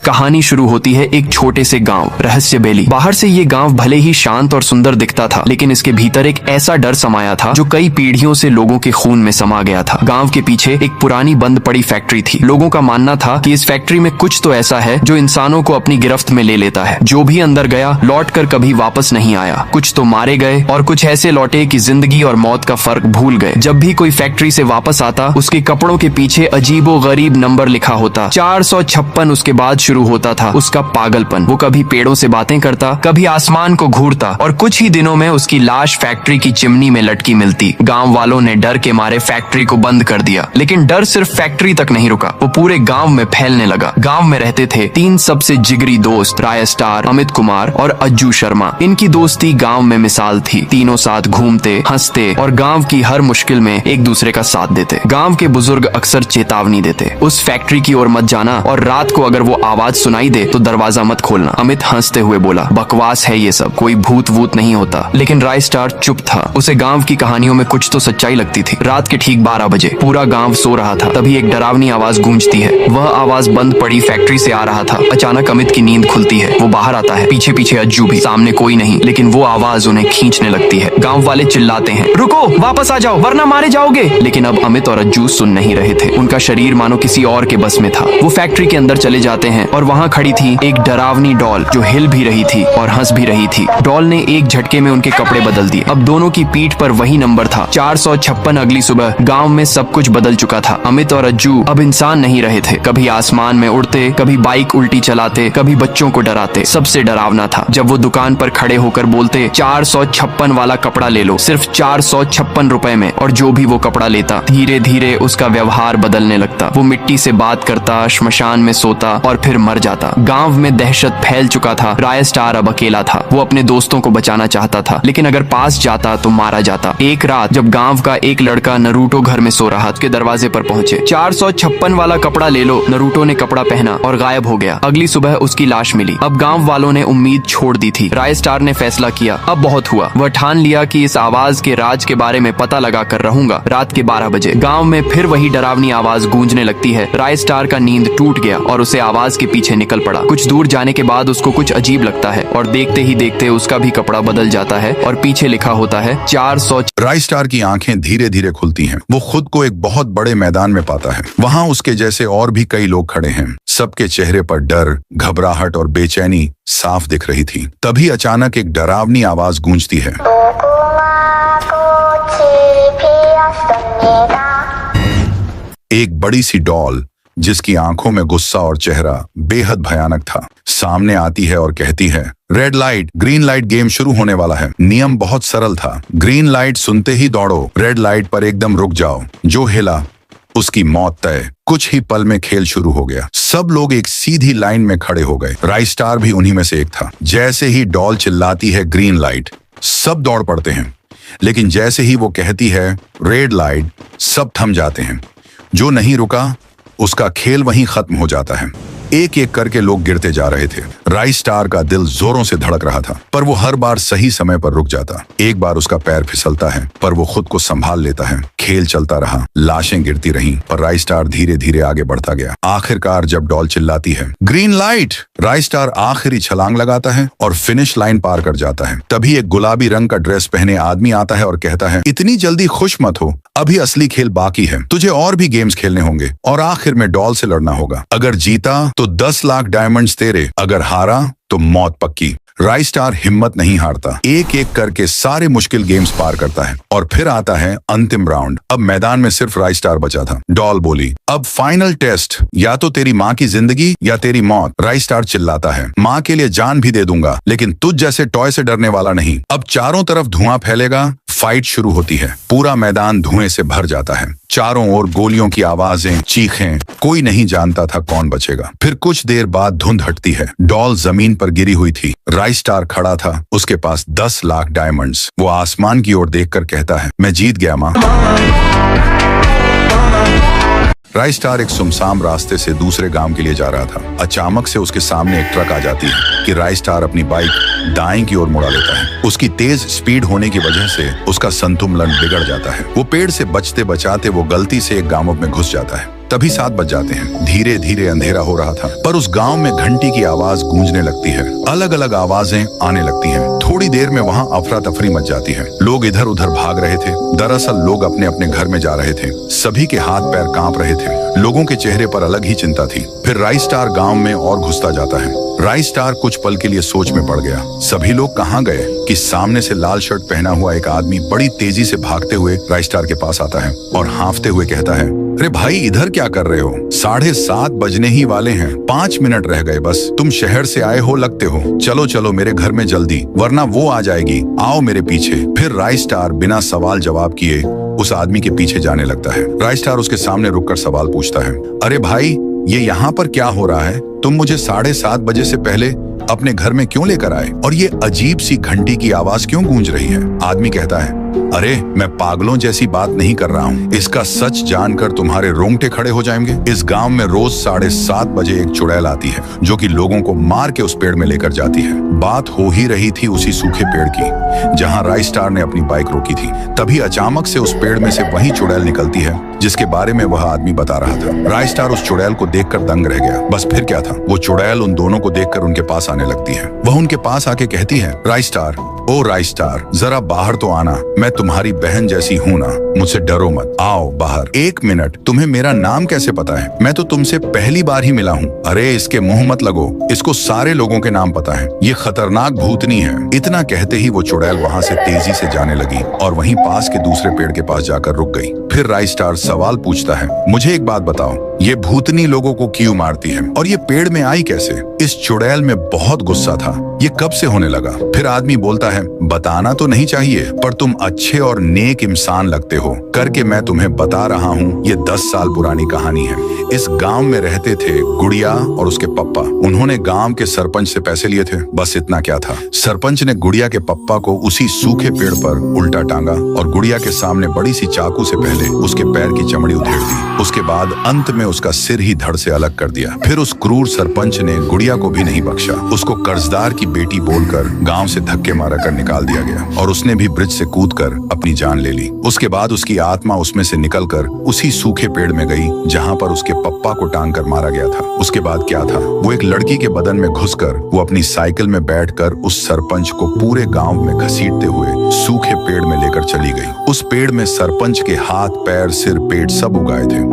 कहानी शुरू होती है एक छोटे से गांव रहस्य बेली। बाहर से ये गांव भले ही शांत और सुंदर दिखता था, लेकिन इसके भीतर एक ऐसा डर समाया था जो कई पीढ़ियों से लोगों के खून में समा गया था। गांव के पीछे एक पुरानी बंद पड़ी फैक्ट्री थी। लोगों का मानना था कि इस फैक्ट्री में कुछ तो ऐसा है जो इंसानों को अपनी गिरफ्त में ले लेता है। जो भी अंदर गया लौट कर कभी वापस नहीं आया। कुछ तो मारे गए और कुछ ऐसे लौटे कि जिंदगी और मौत का फर्क भूल गए। जब भी कोई फैक्ट्री से वापस आता, उसके कपड़ों के पीछे अजीबो गरीब नंबर लिखा होता। 456 उसके बाद शुरू होता था उसका पागलपन। वो कभी पेड़ों से बातें करता, कभी आसमान को घूरता और कुछ ही दिनों में उसकी लाश फैक्ट्री की चिमनी में लटकी मिलती। गांव वालों ने डर के मारे फैक्ट्री को बंद कर दिया, लेकिन डर सिर्फ फैक्ट्री तक नहीं रुका, वो पूरे गांव में फैलने लगा। गांव में रहते थे 3 सबसे जिगरी दोस्त, राय स्टार, अमित कुमार और अज्जू शर्मा। इनकी दोस्ती गांव में मिसाल थी। तीनों साथ घूमते, हंसते और गांव की हर मुश्किल में एक दूसरे का साथ देते। गांव के बुजुर्ग अक्सर चेतावनी देते, उस फैक्ट्री की ओर मत जाना और रात को अगर वो आवाज सुनाई दे तो दरवाजा मत खोलना। अमित हंसते हुए बोला, बकवास है ये सब, कोई भूत वूत नहीं होता। लेकिन राय स्टार चुप था। उसे गांव की कहानियों में कुछ तो सच्चाई लगती थी। रात के ठीक 12 बजे पूरा गांव सो रहा था, तभी एक डरावनी आवाज गूंजती है। वह आवाज बंद पड़ी फैक्ट्री से आ रहा था। अचानक अमित की नींद खुलती है। वो बाहर आता है, पीछे पीछे अज्जू भी। सामने कोई नहीं, लेकिन वो आवाज उन्हें खींचने लगती है। गांव वाले चिल्लाते हैं, रुको, वापस आ जाओ वरना मारे जाओगे। लेकिन अब अमित और अज्जू सुन नहीं रहे थे। उनका शरीर मानो किसी और के बस में था। वो फैक्ट्री के अंदर चले जाते हैं और वहाँ खड़ी थी एक डरावनी डॉल जो हिल भी रही थी और हंस भी रही थी। डॉल ने एक झटके में उनके कपड़े बदल दिए। अब दोनों की पीठ पर वही नंबर था, 456। अगली सुबह गांव में सब कुछ बदल चुका था। अमित और अज्जू अब इंसान नहीं रहे थे। कभी आसमान में उड़ते, कभी बाइक उल्टी चलाते, कभी बच्चों को डराते। सबसे डरावना था जब वो दुकान पर खड़े होकर बोलते, 456 वाला कपड़ा ले लो, सिर्फ 456 रुपए में। और जो भी वो कपड़ा लेता, धीरे धीरे उसका व्यवहार बदलने लगता। वो मिट्टी से बात करता, श्मशान में सोता और फिर मर जाता। गांव में दहशत फैल चुका था। राय स्टार अब अकेला था। वो अपने दोस्तों को बचाना चाहता था, लेकिन अगर पास जाता तो मारा जाता। एक रात जब गांव का एक लड़का नरूटो घर में सो रहा, उसके दरवाजे पर पहुंचे। 456 वाला कपड़ा ले लो। नरूटो ने कपड़ा पहना और गायब हो गया। अगली सुबह उसकी लाश मिली। अब गांव वालों ने उम्मीद छोड़ दी थी। राय स्टार ने फैसला किया, अब बहुत हुआ। वह ठान लिया कि इस आवाज के राज के बारे में पता लगा कर रहूंगा। रात के 12 बजे गांव में फिर वही डरावनी आवाज गूंजने लगती है। राय स्टार का नींद टूट गया और उसे आवाज के पीछे निकल पड़ा। कुछ दूर जाने के बाद उसको कुछ अजीब लगता है और देखते ही देखते उसका भी कपड़ा बदल जाता है और पीछे लिखा होता है 400। राय स्टार की आंखें धीरे धीरे खुलती हैं। वो खुद को एक बहुत बड़े मैदान में पाता है। वहाँ उसके जैसे और भी कई लोग खड़े हैं। सबके चेहरे पर डर, घबराहट और बेचैनी साफ दिख रही थी। तभी अचानक एक डरावनी आवाज गूंजती है। एक बड़ी सी डॉल जिसकी आंखों में गुस्सा और चेहरा बेहद भयानक था, सामने आती है और कहती है, red light, green light, game शुरू होने वाला है। नियम बहुत सरल था। ग्रीन लाइट सुनते ही दौड़ो, रेड लाइट पर एकदम रुक जाओ। जो हिला उसकी मौत तय। कुछ ही पल में खेल शुरू हो गया। सब लोग एक सीधी लाइन में खड़े हो गए। राय स्टार भी उन्हीं में से एक था। जैसे ही डॉल चिल्लाती है ग्रीन लाइट, सब दौड़ पड़ते हैं, लेकिन जैसे ही वो कहती है रेड लाइट, सब थम जाते हैं। जो नहीं रुका उसका खेल वहीं खत्म हो जाता है। एक एक करके लोग गिरते जा रहे थे। राय स्टार का दिल जोरों से धड़क रहा था, पर वो हर बार सही समय पर रुक जाता। एक बार उसका पैर फिसलता है, पर वो खुद को संभाल लेता है। खेल चलता रहा, लाशें गिरती रहीं, पर राय स्टार धीरे धीरे आगे बढ़ता गया। आखिरकार जब डॉल चिल्लाती है ग्रीन लाइट, राय स्टार आखिरी छलांग लगाता है और फिनिश लाइन पार कर जाता है। तभी एक गुलाबी रंग का ड्रेस पहने आदमी आता है और कहता है, इतनी जल्दी खुश मत हो, अभी असली खेल बाकी है। तुझे और भी गेम्स खेलने होंगे और आखिर में डॉल से लड़ना होगा। अगर जीता तो 10 लाख डायमंड्स तेरे, अगर हारा तो मौत पक्की। राय स्टार हिम्मत नहीं हारता। एक एक करके सारे मुश्किल गेम्स पार करता है और फिर आता है अंतिम राउंड। अब मैदान में सिर्फ राय स्टार बचा था। डॉल बोली, अब फाइनल टेस्ट, या तो तेरी माँ की जिंदगी या तेरी मौत। राय स्टार चिल्लाता है, माँ के लिए जान भी दे दूंगा, लेकिन तुझ जैसे टॉय से डरने वाला नहीं। अब चारों तरफ धुआं फैलेगा। फाइट शुरू होती है। पूरा मैदान धुएं से भर जाता है। चारों ओर गोलियों की आवाजें, चीखें, कोई नहीं जानता था कौन बचेगा। फिर कुछ देर बाद धुंध हटती है। डॉल जमीन पर गिरी हुई थी। राय स्टार खड़ा था, उसके पास 10 लाख डायमंड्स। वो आसमान की ओर देखकर कहता है, मैं जीत गया माँ। राय स्टार एक सुमसाम रास्ते से दूसरे गांव के लिए जा रहा था। अचानक से उसके सामने एक ट्रक आ जाती है कि राय स्टार अपनी बाइक दाएं की ओर मुड़ा लेता है। उसकी तेज स्पीड होने की वजह से उसका संतुलन बिगड़ जाता है। वो पेड़ से बचते बचाते वो गलती से एक गांव में घुस जाता है। तभी 7 बज जाते हैं। धीरे धीरे अंधेरा हो रहा था, पर उस गांव में घंटी की आवाज गूंजने लगती है। अलग अलग आवाजें आने लगती हैं। थोड़ी देर में वहाँ अफरा तफरी मच जाती है। लोग इधर उधर भाग रहे थे। दरअसल लोग अपने अपने घर में जा रहे थे। सभी के हाथ पैर कांप रहे थे। लोगों के चेहरे पर अलग ही चिंता थी। फिर राइस स्टार गांव में और घुसता जाता है। राइस स्टार कुछ पल के लिए सोच में पड़ गया। सभी लोग कहाँ गए कि सामने से लाल शर्ट पहना हुआ एक आदमी बड़ी तेजी से भागते हुए राइस स्टार के पास आता है और हांफते हुए कहता है, अरे भाई, इधर क्या कर रहे हो? 7:30 बजने ही वाले हैं। 5 मिनट रह गए बस। तुम शहर से आए हो लगते हो। चलो चलो मेरे घर में जल्दी, वरना वो आ जाएगी। आओ मेरे पीछे। फिर राइस स्टार बिना सवाल जवाब किए उस आदमी के पीछे जाने लगता है। राइस स्टार उसके सामने रुककर सवाल पूछता है, अरे भाई, ये यहाँ पर क्या हो रहा है? तुम मुझे 7:30 बजे से पहले अपने घर में क्यों लेकर आए? और ये अजीब सी घंटी की आवाज क्यों गूंज रही है? आदमी कहता है, अरे मैं पागलों जैसी बात नहीं कर रहा हूँ। इसका सच जानकर तुम्हारे रोंगटे खड़े हो जाएंगे। इस गांव में रोज 7:30 बजे एक चुड़ैल आती है जो कि लोगों को मार के उस पेड़ में लेकर जाती है। बात हो ही रही थी उसी सूखे पेड़ की जहाँ राइस स्टार ने अपनी बाइक रोकी थी। तभी अचानक से उस पेड़ में से वही चुड़ैल निकलती है जिसके बारे में वह आदमी बता रहा था। राइस स्टार उस चुड़ैल को देखकर दंग रह गया। बस फिर क्या था, वो चुड़ैल उन दोनों को देखकर उनके पास आने लगती है। वह उनके पास आके कहती है, राइस स्टार, ओ राइस स्टार, जरा बाहर तो आना। मैं तुम्हारी बहन जैसी हूँ ना, मुझसे डरो मत। आओ बाहर। 1 मिनट, तुम्हें मेरा नाम कैसे पता है? मैं तो तुमसे पहली बार ही मिला हूँ। अरे इसके मुंह मत लगो, इसको सारे लोगों के नाम पता है। ये खतरनाक भूतनी है। इतना कहते ही वो चुड़ैल वहाँ से तेजी से जाने लगी और वहीं पास के दूसरे पेड़ के पास जाकर रुक गई। फिर राइस स्टार सवाल पूछता है, मुझे एक बात बताओ, ये भूतनी लोगों को क्यों मारती है और ये पेड़ में आई कैसे? इस चुड़ैल में बहुत गुस्सा था। ये कब से होने लगा? फिर आदमी बोलता है, बताना तो नहीं चाहिए, पर तुम अच्छे और नेक इंसान लगते हो करके मैं तुम्हें बता रहा हूँ। ये 10 साल पुरानी कहानी है। इस गांव में रहते थे गुड़िया और उसके पप्पा। उन्होंने गांव के सरपंच से पैसे लिए थे। बस इतना क्या था। सरपंच ने गुड़िया के पप्पा को उसी सूखे पेड़ पर उल्टा टांगा और गुड़िया के सामने बड़ी सी चाकू से पहले उसके पैर की चमड़ी उधेड़ दी। उसके बाद अंत में उसका सिर ही धड़ से अलग कर दिया। फिर उस क्रूर सरपंच ने गुड़िया को भी नहीं बख्शा। उसको कर्जदार की बेटी बोलकर गांव से धक्के मारा कर निकाल दिया गया और उसने भी ब्रिज से कूदकर अपनी जान ले ली। उसके बाद उसकी आत्मा उसमें से निकलकर उसी सूखे पेड़ में गई जहां पर उसके पप्पा को टांग कर मारा गया था। उसके बाद क्या था, वो एक लड़की के बदन में घुसकर वो अपनी साइकिल में बैठकर उस सरपंच को पूरे गांव में घसीटते हुए सूखे पेड़ में लेकर चली गई। उस पेड़ में सरपंच के हाथ, पैर, सिर, पेट सब उगाए थे।